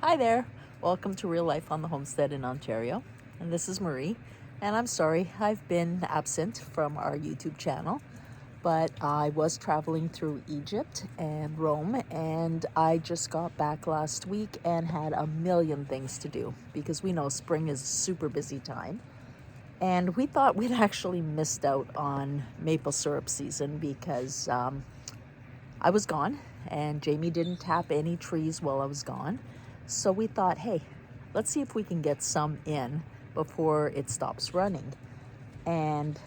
Hi there, welcome to Real Life on the Homestead in Ontario, and this is Marie, and I'm sorry I've been absent from our YouTube channel, but I was traveling through Egypt and Rome, and I just got back last week and had a million things to do because we know spring is a super busy time, and we thought we'd actually missed out on maple syrup season because I was gone and Jamie didn't tap any trees while I was gone. So we thought, hey, let's see if we can get some in before it stops running. And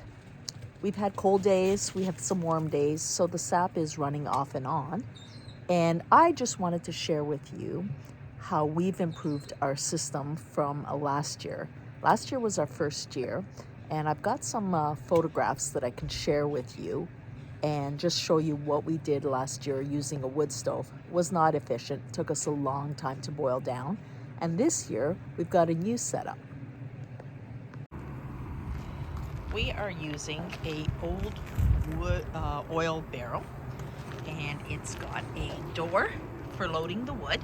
we've had cold days, we have some warm days, so the sap is running off and on. And I just wanted to share with you how we've improved our system from last year. Last year was our first year, and I've got some photographs that I can share with you and just show you what we did last year using a wood stove. It was not efficient, it took us a long time to boil down. And this year, we've got a new setup. We are using a old wood oil barrel, and it's got a door for loading the wood.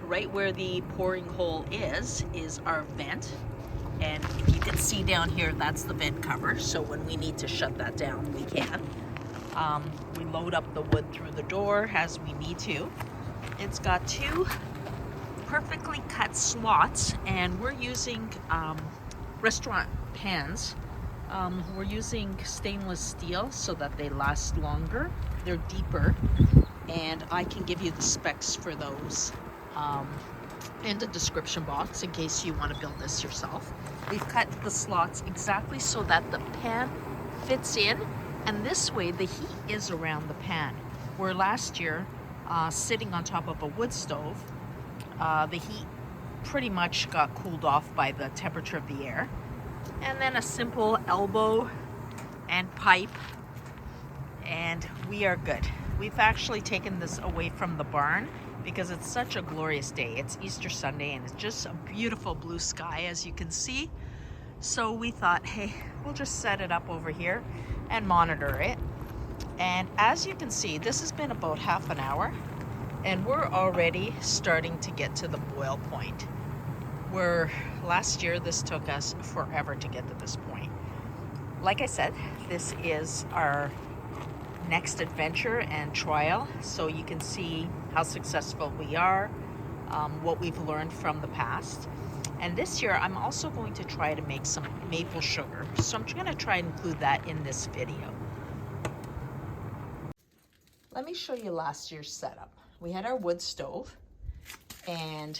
Right where the pouring hole is our vent. And if you can see down here, that's the vent cover. So when we need to shut that down, we can. We load up the wood through the door as we need to. It's got two perfectly cut slots, and we're using restaurant pans. We're using stainless steel so that they last longer. They're deeper, and I can give you the specs for those in the description box in case you want to build this yourself. We've cut the slots exactly so that the pan fits in, and this way the heat is around the pan. Where last year, sitting on top of a wood stove, the heat pretty much got cooled off by the temperature of the air. And then a simple elbow and pipe, and we are good. We've actually taken this away from the barn because it's such a glorious day. It's Easter Sunday and it's just a beautiful blue sky, as you can see. So we thought, hey, we'll just set it up over here and monitor it. And as you can see, this has been about half an hour, and we're already starting to get to the boil point, where last year this took us forever to get to this point. Like I said, this is our next adventure and trial, so you can see how successful we are, what we've learned from the past. And this year I'm also going to try to make some maple sugar, so I'm going to try and include that in this video. Let me show you last year's setup. We had our wood stove, and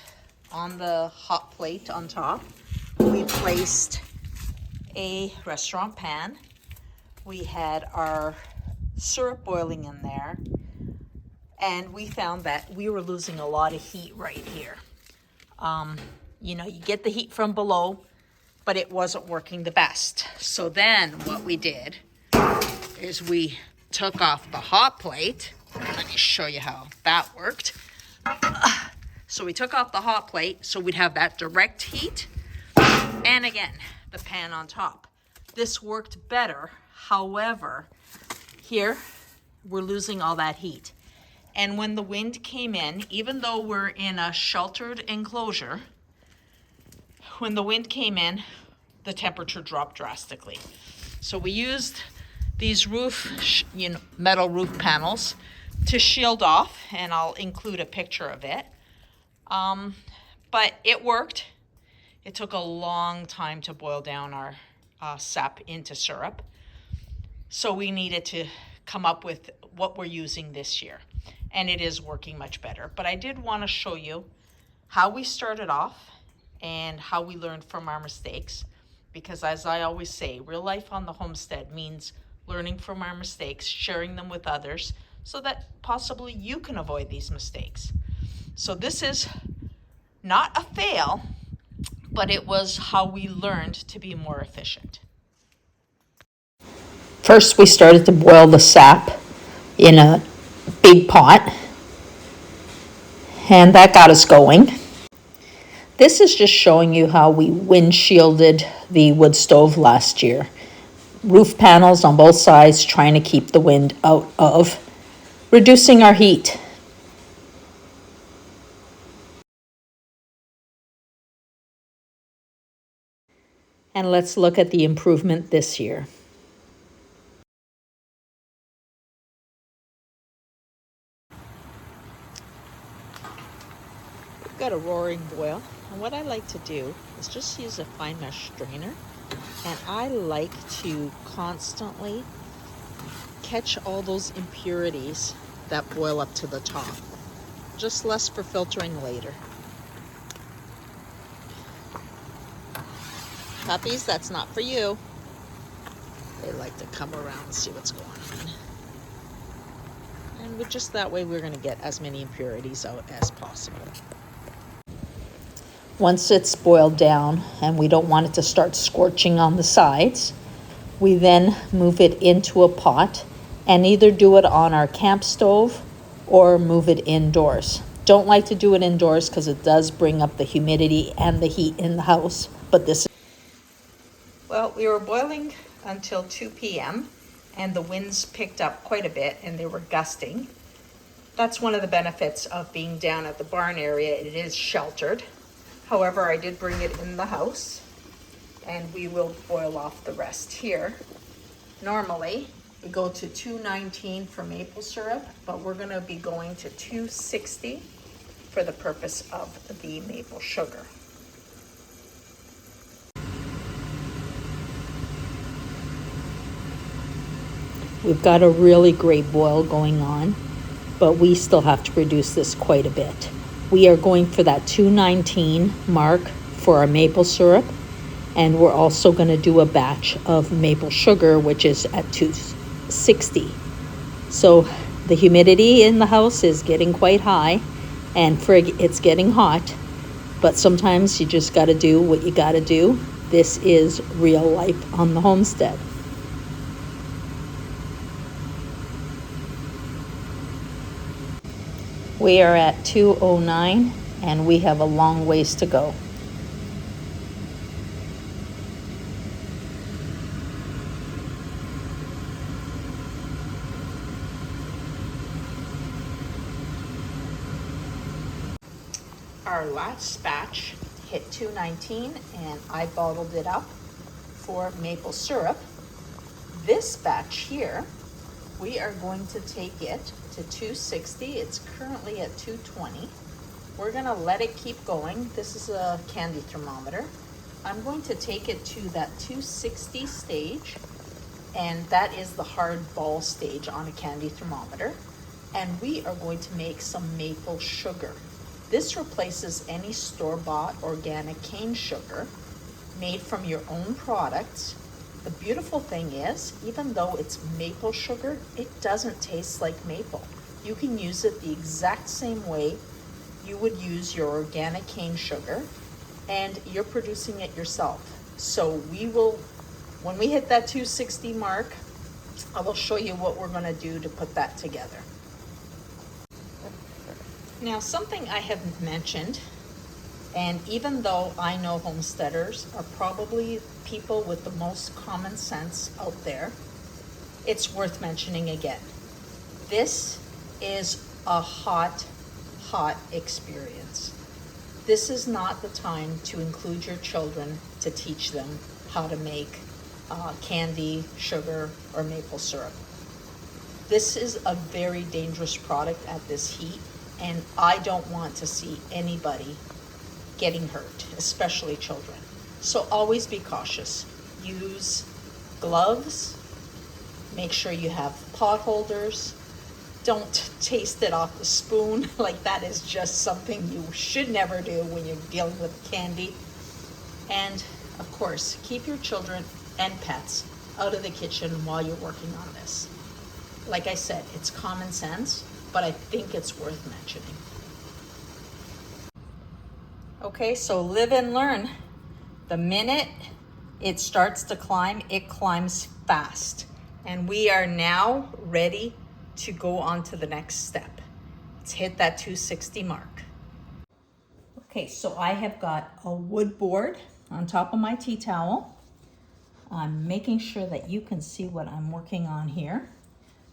on the hot plate on top we placed a restaurant pan. We had our syrup boiling in there, and we found that we were losing a lot of heat right here. You get the heat from below, but it wasn't working the best. So then what we did is we took off the hot plate. Let me show you how that worked. So we took off the hot plate so we'd have that direct heat, and again, the pan on top. This worked better. However, here we're losing all that heat. And when the wind came in, even though we're in a sheltered enclosure, when the wind came in, the temperature dropped drastically. So we used these metal roof panels to shield off, and I'll include a picture of it. But it worked. It took a long time to boil down our sap into syrup. So we needed to come up with what we're using this year, and it is working much better. But I did want to show you how we started off and how we learned from our mistakes, because as I always say, real life on the homestead means learning from our mistakes, sharing them with others so that possibly you can avoid these mistakes. So this is not a fail, but it was how we learned to be more efficient. First, we started to boil the sap in a big pot, and that got us going. This is just showing you how we windshielded the wood stove last year. Roof panels on both sides, trying to keep the wind out of, reducing our heat. And let's look at the improvement this year. We've got a roaring boil, and what I like to do is just use a fine mesh strainer, and I like to constantly catch all those impurities that boil up to the top, just less for filtering later. Puppies, that's not for you. They like to come around and see what's going on. And just that way, we're going to get as many impurities out as possible. Once it's boiled down and we don't want it to start scorching on the sides, we then move it into a pot and either do it on our camp stove or move it indoors. Don't like to do it indoors because it does bring up the humidity and the heat in the house, but this. Well, we were boiling until 2 p.m. and the winds picked up quite a bit and they were gusting. That's one of the benefits of being down at the barn area. It is sheltered. However, I did bring it in the house and we will boil off the rest here. Normally, we go to 219 for maple syrup, but we're gonna be going to 260 for the purpose of the maple sugar. We've got a really great boil going on, but we still have to reduce this quite a bit. We are going for that 219 mark for our maple syrup, and we're also going to do a batch of maple sugar, which is at 260. So the humidity in the house is getting quite high, and it's getting hot, but sometimes you just got to do what you got to do. This is real life on the homestead. We are at 209 and we have a long ways to go. Our last batch hit 219 and I bottled it up for maple syrup. This batch here, we are going to take it to 260. It's currently at 220. We're gonna let it keep going. This is a candy thermometer. I'm going to take it to that 260 stage, and that is the hard ball stage on a candy thermometer. And we are going to make some maple sugar. This replaces any store-bought organic cane sugar made from your own products. The beautiful thing is, even though it's maple sugar, it doesn't taste like maple. You can use it the exact same way you would use your organic cane sugar, and you're producing it yourself. So we will, when we hit that 260 mark, I will show you what we're gonna do to put that together. Now, something I haven't mentioned, and even though I know homesteaders are probably people with the most common sense out there, it's worth mentioning again. This is a hot experience. This is not the time to include your children to teach them how to make candy, sugar, or maple syrup. This is a very dangerous product at this heat, and I don't want to see anybody getting hurt, especially children. So always be cautious. Use gloves. Make sure you have pot holders. Don't taste it off the spoon. Like, that is just something you should never do when you're dealing with candy. And of course, keep your children and pets out of the kitchen while you're working on this. Like I said, it's common sense, but I think it's worth mentioning. Okay, so live and learn. The minute it starts to climb, it climbs fast. And we are now ready to go on to the next step. Let's hit that 260 mark. Okay, so I have got a wood board on top of my tea towel. I'm making sure that you can see what I'm working on here.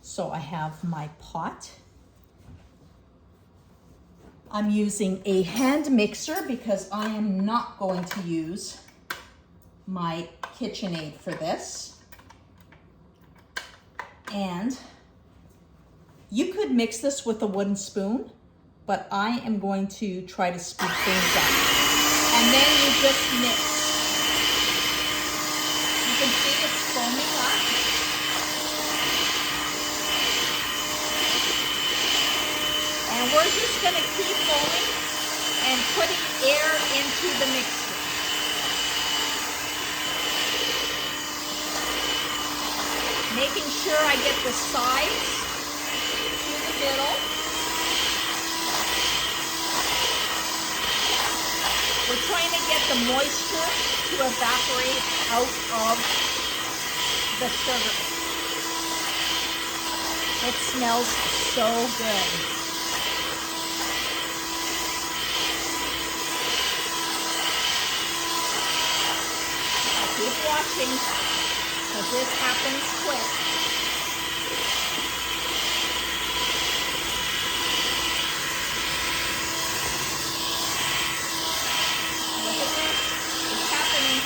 So I have my pot. I'm using a hand mixer because I am not going to use my KitchenAid for this. And you could mix this with a wooden spoon, but I am going to try to speed things up. And then you just mix. You can see it's foaming up. And we're just going to keep foaming and putting air into the mixture. Making sure I get the sides to the middle. We're trying to get the moisture to evaporate out of the sugar. It smells so good. Keep watching, because this happens quick. Look at this, it's happening.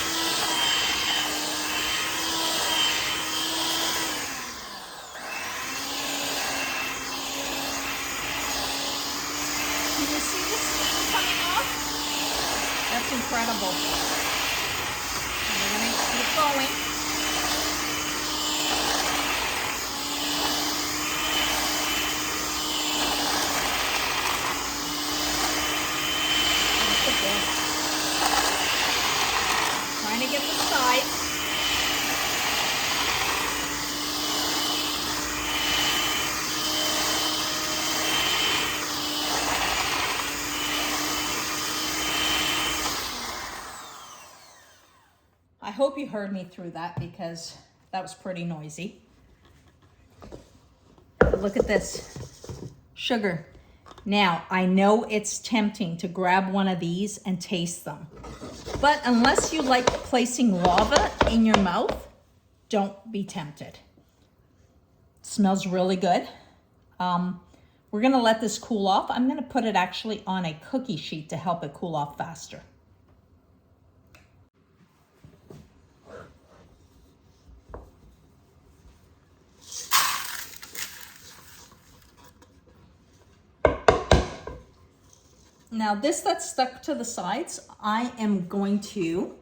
Can you see the steam coming off? That's incredible. We're going to keep going. Look at this. Trying to get the sides. I hope you heard me through that because that was pretty noisy. But look at this, sugar. Now, I know it's tempting to grab one of these and taste them, but unless you like placing lava in your mouth, don't be tempted. It smells really good. We're gonna let this cool off. I'm gonna put it actually on a cookie sheet to help it cool off faster. Now this that's stuck to the sides, I am going to,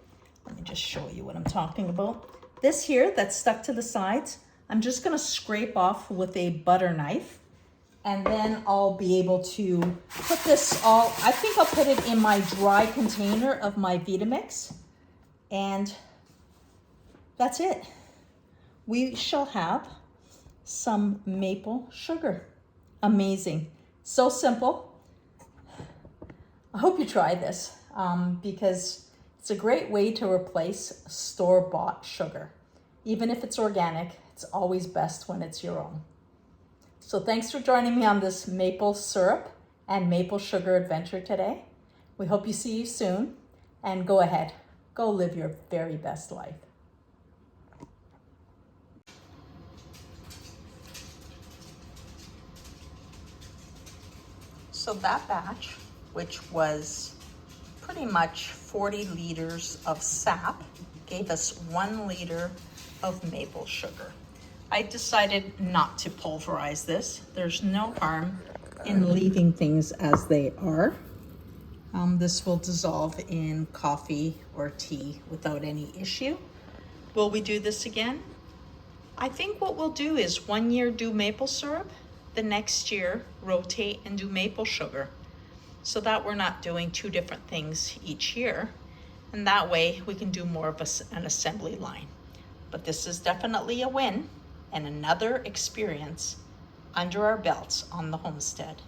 let me just show you what I'm talking about. This here that's stuck to the sides, I'm just gonna scrape off with a butter knife, and then I'll be able to put this all, I think I'll put it in my dry container of my Vitamix, and that's it. We shall have some maple sugar. Amazing, so simple. I hope you try this because it's a great way to replace store-bought sugar. Even if it's organic, it's always best when it's your own. So thanks for joining me on this maple syrup and maple sugar adventure today. We hope you see you soon, and go ahead, go live your very best life. So that batch, which was pretty much 40 liters of sap, gave us 1 liter of maple sugar. I decided not to pulverize this. There's no harm in leaving things as they are. This will dissolve in coffee or tea without any issue. Will we do this again? I think what we'll do is 1 year do maple syrup, the next year rotate and do maple sugar, so that we're not doing 2 different things each year. And that way we can do more of an assembly line. But this is definitely a win and another experience under our belts on the homestead.